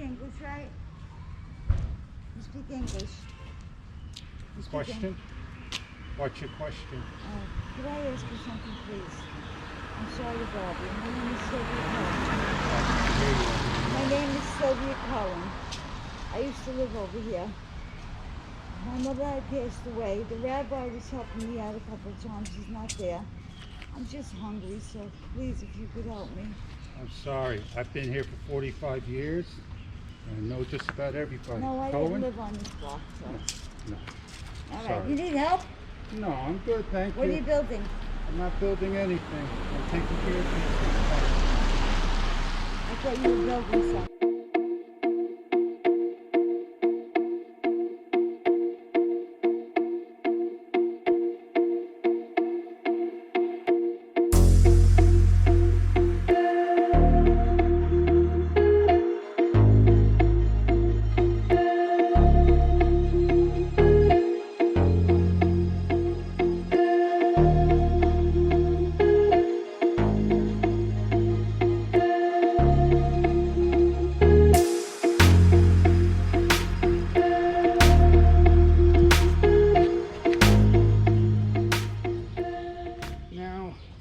English, right? You speak English. You speak Question? What's your question? Could I ask you something, please? I'm sorry to bother you. My name is Sylvia Cullen. My name is Sylvia Cullen. I used to live over here. My mother had passed away. The rabbi was helping me out a couple of times. He's not there. I'm just hungry, so please, if you could help me. I'm sorry. I've been here for 45 years. I know just about everybody. No, I Cohen? didn't live on this block, so. No. All right. Sorry. You need help? No, I'm good, thank you. What are you building? I'm not building anything. I'm taking care of business. I thought you were building something.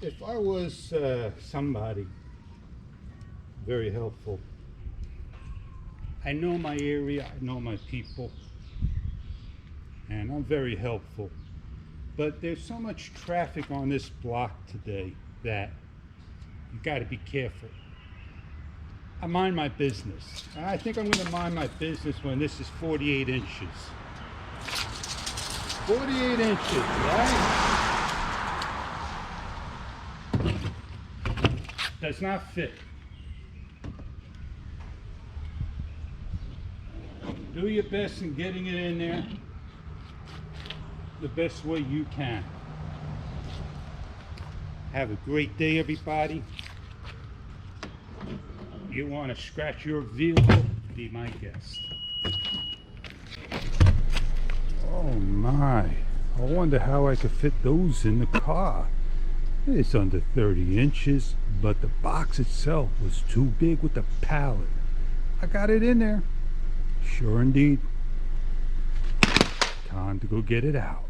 If I was somebody very helpful, I know my area, I know my people, and I'm very helpful. But there's so much traffic on this block today that you got to be careful. I mind my business. I think I'm going to mind my business when this is 48 inches. 48 inches, right? Does not fit. Do your best in getting it in there the best way you can. Have a great day, everybody. You want to scratch your vehicle? Be my guest. Oh my. I wonder how I could fit those in the car. It's under 30 inches, but the box itself was too big with the pallet. I got it in there. Sure indeed. Time to go get it out.